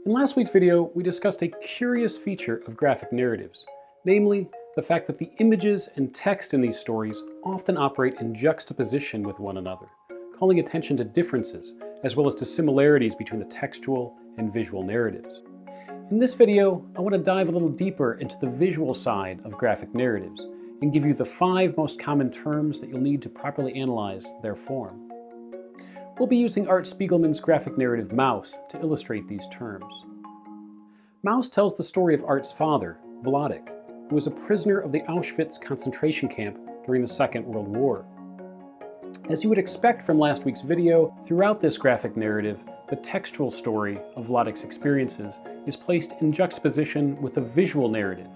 In last week's video, we discussed a curious feature of graphic narratives, namely the fact that the images and text in these stories often operate in juxtaposition with one another, calling attention to differences as well as to similarities between the textual and visual narratives. In this video, I want to dive a little deeper into the visual side of graphic narratives and give you the 5 most common terms that you'll need to properly analyze their form. We'll be using Art Spiegelman's graphic narrative Maus to illustrate these terms. Maus tells the story of Art's father, Wlodek, who was a prisoner of the Auschwitz concentration camp during the Second World War. As you would expect from last week's video, throughout this graphic narrative, the textual story of Wlodek's experiences is placed in juxtaposition with a visual narrative,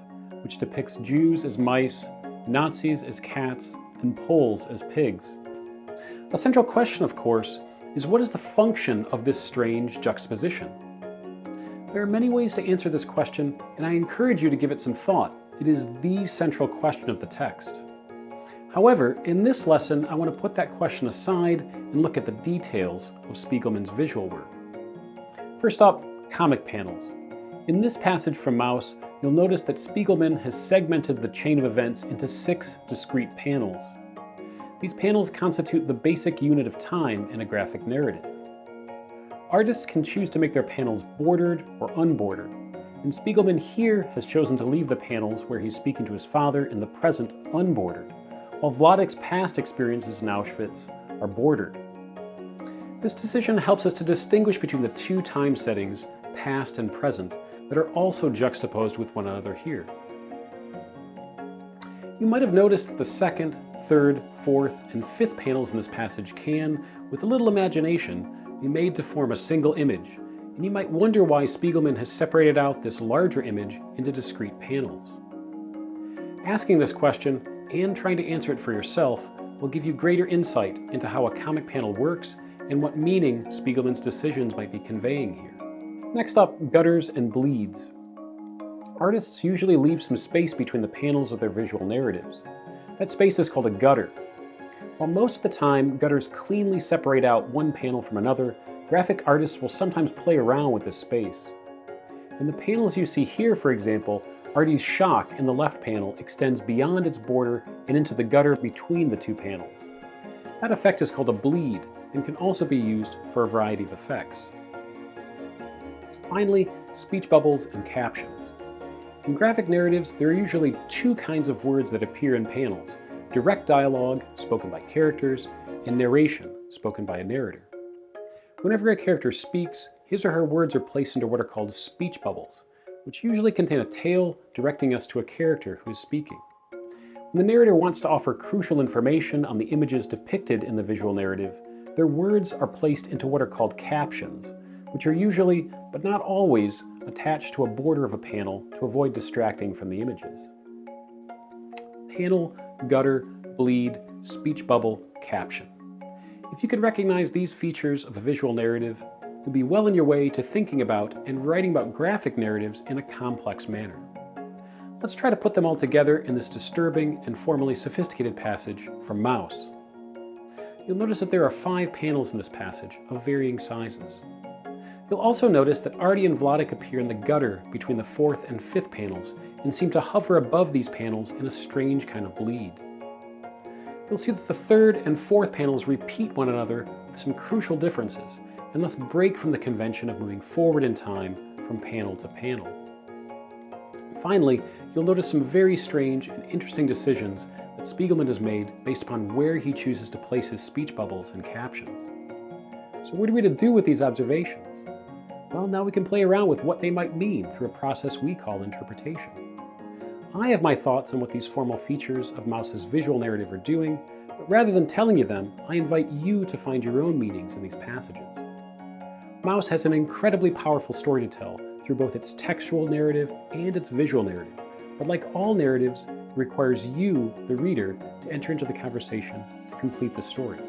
which depicts Jews as mice, Nazis as cats, and Poles as pigs. A central question, of course, is what is the function of this strange juxtaposition? There are many ways to answer this question, and I encourage you to give it some thought. It is the central question of the text. However, in this lesson, I want to put that question aside and look at the details of Spiegelman's visual work. First up, comic panels. In this passage from Maus, you'll notice that Spiegelman has segmented the chain of events into 6 discrete panels. These panels constitute the basic unit of time in a graphic narrative. Artists can choose to make their panels bordered or unbordered, and Spiegelman here has chosen to leave the panels where he's speaking to his father in the present unbordered, while Wlodek's past experiences in Auschwitz are bordered. This decision helps us to distinguish between the 2 time settings, past and present, that are also juxtaposed with one another here. You might have noticed that the 2nd, 3rd, 4th, and 5th panels in this passage can, with a little imagination, be made to form a single image, and you might wonder why Spiegelman has separated out this larger image into discrete panels. Asking this question, and trying to answer it for yourself, will give you greater insight into how a comic panel works and what meaning Spiegelman's decisions might be conveying here. Next up, gutters and bleeds. Artists usually leave some space between the panels of their visual narratives. That space is called a gutter. While most of the time gutters cleanly separate out one panel from another, graphic artists will sometimes play around with this space. In the panels you see here, for example, Artie's shock in the left panel extends beyond its border and into the gutter between the 2 panels. That effect is called a bleed and can also be used for a variety of effects. Finally, speech bubbles and captions. In graphic narratives, there are usually 2 kinds of words that appear in panels: direct dialogue, spoken by characters, and narration, spoken by a narrator. Whenever a character speaks, his or her words are placed into what are called speech bubbles, which usually contain a tale directing us to a character who is speaking. When the narrator wants to offer crucial information on the images depicted in the visual narrative, their words are placed into what are called captions, which are usually, but not always, attached to a border of a panel to avoid distracting from the images. Panel, gutter, bleed, speech bubble, caption. If you could recognize these features of a visual narrative, you'll be well on your way to thinking about and writing about graphic narratives in a complex manner. Let's try to put them all together in this disturbing and formally sophisticated passage from Maus. You'll notice that there are 5 panels in this passage of varying sizes. You'll also notice that Artie and Wlodek appear in the gutter between the 4th and 5th panels and seem to hover above these panels in a strange kind of bleed. You'll see that the 3rd and 4th panels repeat one another with some crucial differences, and thus break from the convention of moving forward in time from panel to panel. Finally, you'll notice some very strange and interesting decisions that Spiegelman has made based upon where he chooses to place his speech bubbles and captions. So what are we to do with these observations? Well, now we can play around with what they might mean through a process we call interpretation. I have my thoughts on what these formal features of Maus's visual narrative are doing, but rather than telling you them, I invite you to find your own meanings in these passages. Maus has an incredibly powerful story to tell through both its textual narrative and its visual narrative, but like all narratives, it requires you, the reader, to enter into the conversation to complete the story.